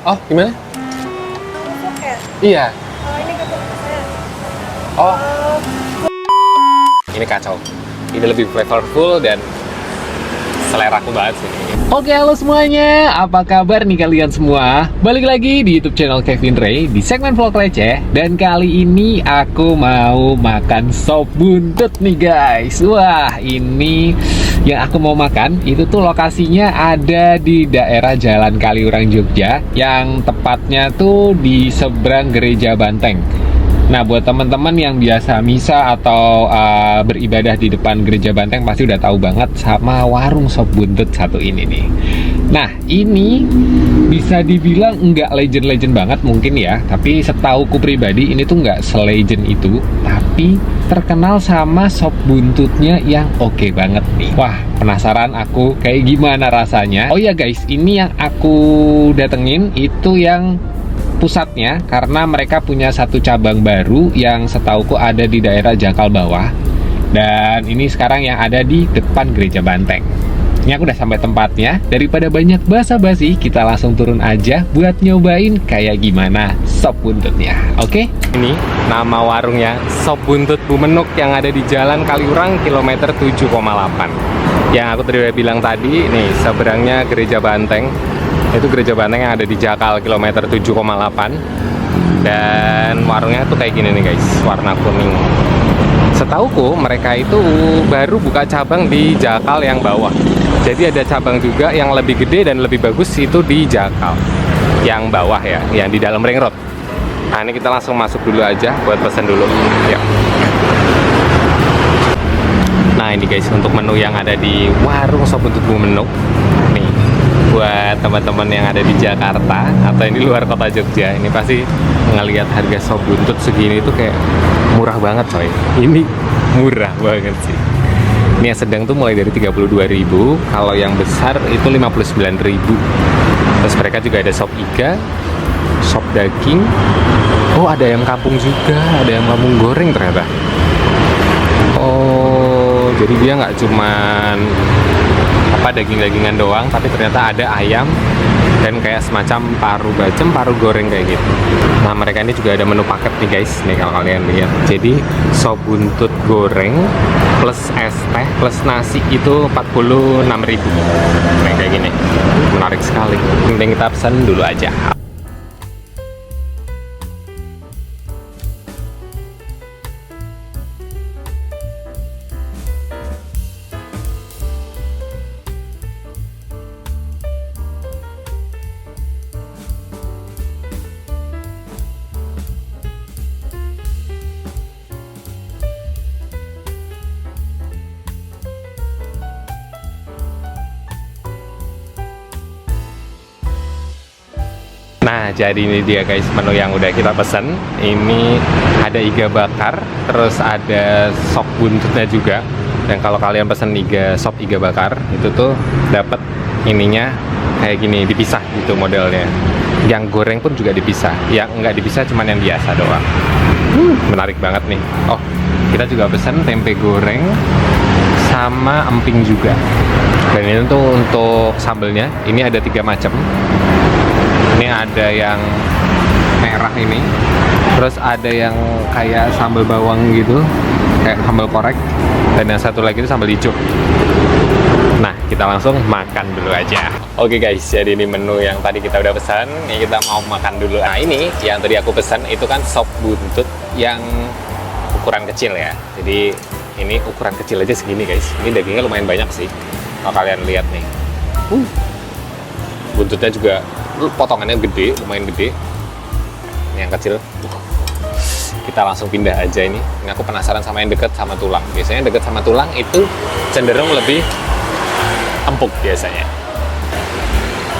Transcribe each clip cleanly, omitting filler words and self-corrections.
Oh, gimana? Buket. Iya. Ini gepuk saya. Oh, ini kacau. Ini lebih flavorful dan selera aku banget sih. Oke, halo semuanya. Apa kabar nih kalian semua? Balik lagi di YouTube channel Kevin Ray di segmen vlog receh. Dan kali ini aku mau makan sop buntut nih guys. Wah, ini yang aku mau makan itu tuh lokasinya ada di daerah Jalan Kaliurang, Jogja, yang tepatnya tuh di seberang Gereja Banteng. Nah, buat teman-teman yang biasa misa atau beribadah di depan Gereja Banteng pasti udah tahu banget sama warung sop buntut satu ini nih. Nah, ini bisa dibilang nggak legend-legend banget mungkin ya, tapi setauku pribadi ini tuh nggak se-legend itu, tapi terkenal sama sop buntutnya yang oke banget nih. Wah, penasaran aku kayak gimana rasanya. Oh ya guys, ini yang aku datengin itu yang pusatnya, karena mereka punya satu cabang baru yang setauku ada di daerah Jakal Bawah, dan ini sekarang yang ada di depan Gereja Banteng. Ini aku udah sampai tempatnya. Daripada banyak basa-basi, kita langsung turun aja buat nyobain kayak gimana sop buntutnya. Oke? Ini nama warungnya Sop Buntut Bumenuk yang ada di Jalan Kaliurang kilometer 7,8. Yang aku tadi udah bilang tadi, nih seberangnya Gereja Banteng. Itu Gereja Banteng yang ada di Jakal kilometer 7,8. Dan warungnya tuh kayak gini nih guys, warna kuning. Setauku mereka itu baru buka cabang di Jakal yang bawah. Jadi ada cabang juga yang lebih gede dan lebih bagus itu di Jakal yang bawah ya, yang di dalam ring road. Nah, ini kita langsung masuk dulu aja buat pesen dulu ya. Nah, ini guys untuk menu yang ada di warung sop buntut Bumenuk. Nih, buat teman-teman yang ada di Jakarta atau ini luar kota Jogja, ini pasti ngelihat harga sop buntut segini tuh kayak murah banget coy. Ini murah banget sih. Ini yang sedang tuh mulai dari 32.000, kalau yang besar itu 59.000. Terus mereka juga ada sop iga, sop daging. Oh, ada ayam kampung juga, ada ayam kampung goreng ternyata. Oh, jadi dia nggak cuman daging-dagingan doang, tapi ternyata ada ayam dan kayak semacam paru bacem, paru goreng kayak gitu. Nah, mereka ini juga ada menu paket nih guys, nih kalau kalian lihat. Jadi sop buntut goreng plus es teh plus nasi itu 46.000. Nah, kayak gini, menarik sekali. Mending kita pesan dulu aja. Nah, jadi ini dia guys menu yang udah kita pesen. Ini ada iga bakar, terus ada sop buntutnya juga. Dan kalau kalian pesen sop iga bakar, itu tuh dapat ininya kayak gini, dipisah gitu modelnya. Yang goreng pun juga dipisah. Yang nggak dipisah cuman yang biasa doang. Menarik banget nih. Oh, kita juga pesen tempe goreng sama emping juga. Dan ini tuh untuk sambelnya, ini ada 3 macam. Ini ada yang merah ini, terus ada yang kayak sambal bawang gitu, kayak sambal korek, dan yang satu lagi itu sambal hijau. Nah, kita langsung makan dulu aja. Oke guys, jadi ini menu yang tadi kita udah pesan. Ini kita mau makan dulu. Nah, ini yang tadi aku pesan itu kan sop buntut yang ukuran kecil ya. Jadi ini ukuran kecil aja segini guys. Ini dagingnya lumayan banyak sih, kalau kalian lihat nih. Buntutnya juga potongannya gede, lumayan gede. Ini yang kecil. Kita langsung pindah aja ini. Ini aku penasaran sama yang deket sama tulang. Biasanya yang deket sama tulang itu cenderung lebih empuk biasanya.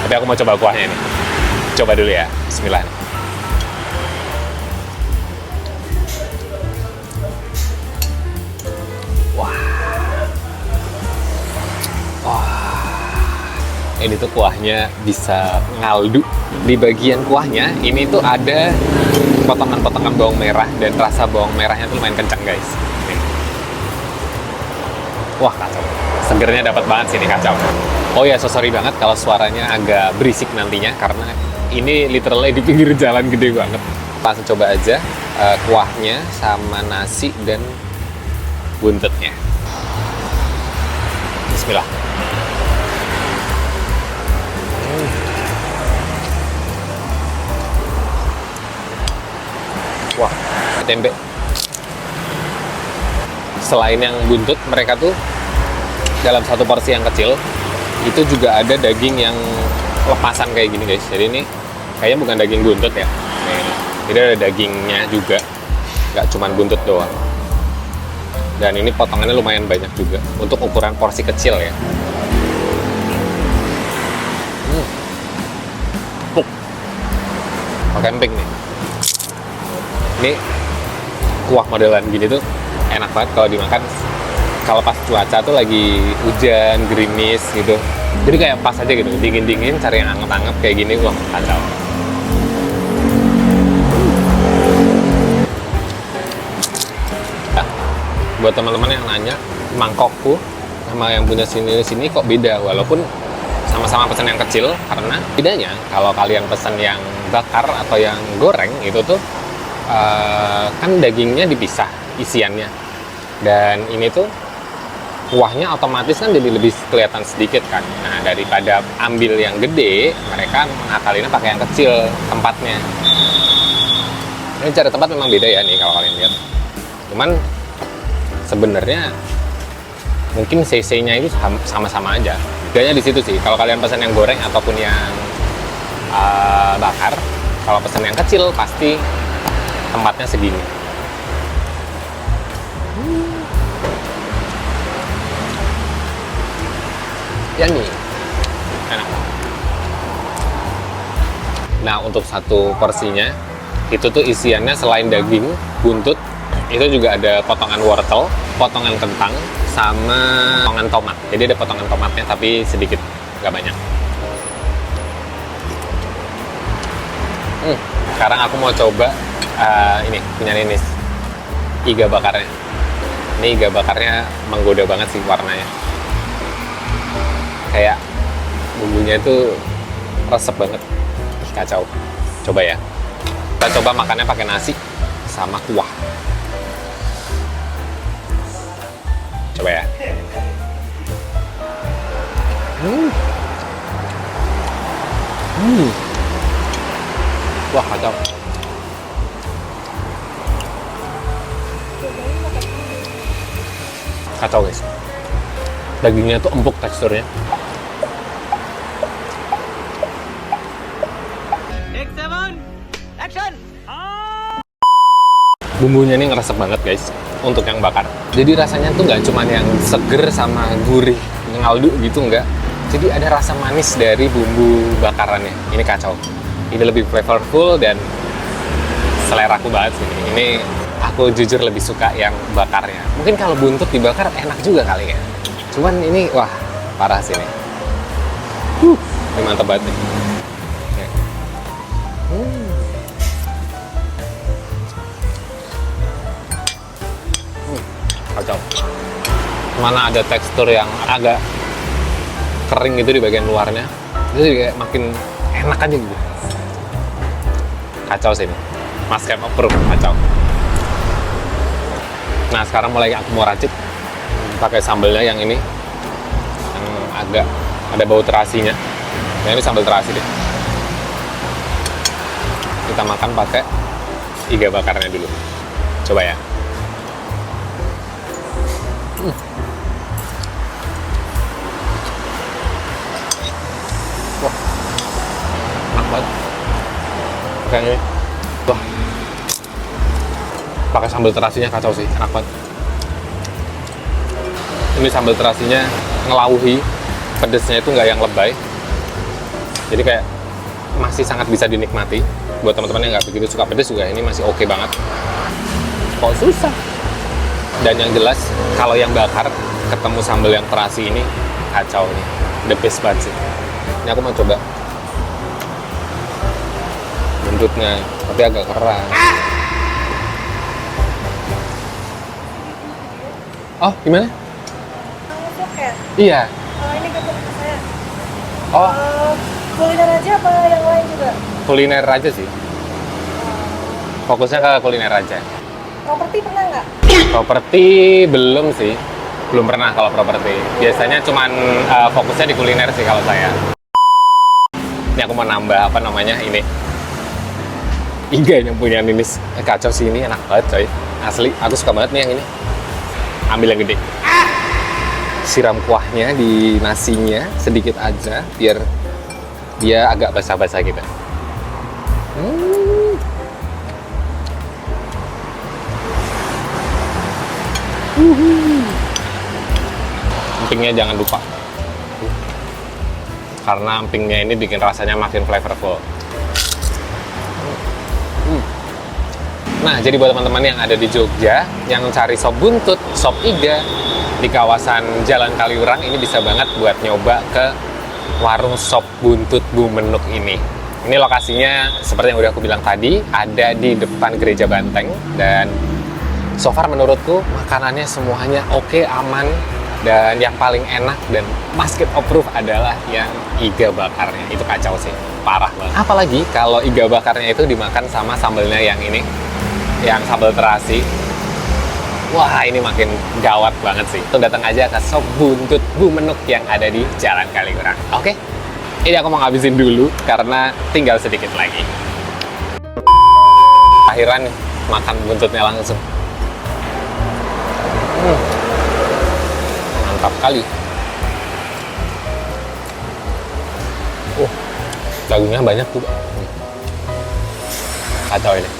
Tapi aku mau coba kuahnya nih. Coba dulu ya. Bismillah. Ini tuh kuahnya bisa ngaldu. Di bagian kuahnya ini tuh ada potongan-potongan bawang merah, dan rasa bawang merahnya tuh lumayan kencang guys. Nih. Wah, kacau. Segernya dapat banget sih, ini kacau. Oh ya, so sorry banget kalau suaranya agak berisik nantinya, karena ini literally di pinggir jalan gede banget. Langsung coba aja kuahnya sama nasi dan buntutnya. Bismillah. Wah, tempe. Selain yang buntut, mereka tuh dalam satu porsi yang kecil itu juga ada daging yang lepasan kayak gini guys. Jadi ini kayaknya bukan daging buntut ya. Jadi ada dagingnya juga, nggak cuma buntut doang. Dan ini potongannya lumayan banyak juga untuk ukuran porsi kecil ya. Pakai emping nih. Ini kuah modelan gini tuh enak banget kalau dimakan kalau pas cuaca tuh lagi hujan, gerimis gitu. Jadi kayak pas aja gitu, dingin-dingin cari yang anget-anget kayak gini, wah kacau. Nah, buat teman-teman yang nanya, mangkokku sama yang punya sini kok beda, walaupun sama-sama pesan yang kecil, karena bedanya kalau kalian pesan yang bakar atau yang goreng itu tuh kan dagingnya dipisah isiannya, dan ini tuh kuahnya otomatis kan jadi lebih kelihatan sedikit kan. Nah, daripada ambil yang gede, mereka ngakalinnya pakai yang kecil tempatnya. Ini cari tempat memang beda ya nih kalau kalian lihat. Cuman sebenarnya mungkin cc-nya itu sama-sama aja. Bedanya di situ sih. Kalau kalian pesan yang goreng ataupun yang bakar, kalau pesan yang kecil pasti tempatnya segini. Ya nih, enak. Nah, untuk satu porsinya itu tuh isiannya selain daging buntut, itu juga ada potongan wortel, potongan kentang, sama potongan tomat. Jadi ada potongan tomatnya tapi sedikit, nggak banyak. Sekarang aku mau coba ini punya Ninis, iga bakarnya. Ini iga bakarnya menggoda banget sih warnanya. Kayak bumbunya itu resep banget, kacau. Coba ya, kita coba makannya pakai nasi sama kuah. Coba ya. Wah, kacau. Kacau guys. Dagingnya tuh empuk teksturnya. Bumbunya ini ngeresep banget guys untuk yang bakar. Jadi rasanya tuh nggak cuma yang seger sama gurih ngaldu gitu, nggak. Jadi ada rasa manis dari bumbu bakarannya. Ini kacau. Ini lebih flavorful dan seleraku banget sih. Ini aku jujur lebih suka yang bakarnya. Mungkin kalau buntut dibakar enak juga kali ya. Cuman ini wah parah sih nih. Ini mantep banget nih. Kacau. Mana ada tekstur yang agak kering gitu di bagian luarnya, itu kayak makin enak aja gitu. Kacau sih ini. Mas Cap approve, kacau. Nah, sekarang mulai aku mau racik pakai sambelnya yang ini, yang agak ada bau terasinya. Nah, ini sambal terasi deh. Kita makan pakai iga bakarnya dulu. Coba ya. Wah, enak banget. Pakai ini. Wah, pakai sambal terasinya kacau sih, enak banget. Ini sambal terasinya ngelauhi, pedesnya itu nggak yang lebay. Jadi kayak masih sangat bisa dinikmati. Buat teman-teman yang nggak begitu suka pedes juga ini masih oke banget. Kok susah? Dan yang jelas kalau yang bakar ketemu sambal yang terasi ini kacau nih, the best banget sih. Ini aku mau coba buntutnya, tapi agak keras. Oh, gimana? Suket. Iya. Ini gabung saya. Oh, Kuliner aja apa yang lain juga? kuliner aja sih. Fokusnya ke kuliner aja. Properti pernah nggak? Properti belum sih. Belum pernah kalau properti. Biasanya cuman fokusnya di kuliner sih kalau saya. Ini aku mau nambah apa namanya ini. Iga yang punya Ninis. Kacau sih ini, enak banget coy. Asli, aku suka banget nih yang ini. Ambil yang gede. Siram kuahnya di nasinya sedikit aja biar dia agak basah-basah gitu. Empingnya jangan lupa, karena empingnya ini bikin rasanya makin flavorful. Nah, jadi buat teman-teman yang ada di Jogja, yang cari sop buntut, sop iga di kawasan Jalan Kaliurang, ini bisa banget buat nyoba ke warung sop buntut Bu Menuk ini. Ini lokasinya seperti yang udah aku bilang tadi, ada di depan Gereja Banteng, dan so far menurutku makanannya semuanya oke, aman, dan yang paling enak dan basket approve adalah yang iga bakarnya. Itu kacau sih, parah banget. Apalagi kalau iga bakarnya itu dimakan sama sambelnya yang ini, yang sambal terasi. Wah, ini makin gawat banget sih. Tuh, datang aja ke sop buntut Bu Menuk yang ada di Jalan Kaliurang. Oke, ini aku mau ngabisin dulu karena tinggal sedikit lagi. Akhiran nih, makan buntutnya langsung. Mantap kali. Dagingnya banyak juga. Kacau ini.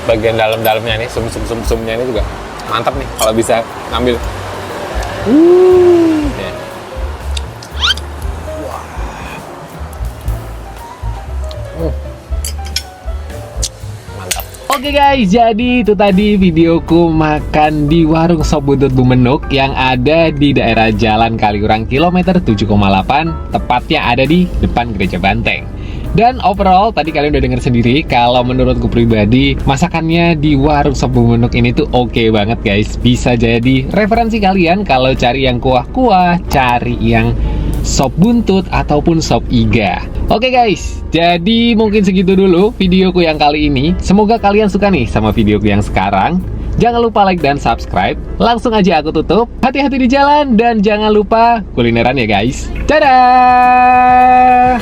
Bagian dalam-dalamnya nih, sumnya ini juga mantap nih kalau bisa ngambil. Ya. Mantap. Oke guys, jadi itu tadi videoku makan di warung sop buntut Bu Menuk yang ada di daerah Jalan Kaliurang kilometer 7,8, tepatnya ada di depan Gereja Banteng. Dan overall, tadi kalian udah denger sendiri, kalau menurutku pribadi, masakannya di warung sop Bu Menuk ini tuh oke banget guys. Bisa jadi referensi kalian kalau cari yang kuah-kuah, cari yang sop buntut, ataupun sop iga. Oke guys, jadi mungkin segitu dulu videoku yang kali ini. Semoga kalian suka nih sama videoku yang sekarang. Jangan lupa like dan subscribe. Langsung aja aku tutup. Hati-hati di jalan dan jangan lupa kulineran ya guys. Dadah!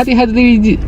Hati-hati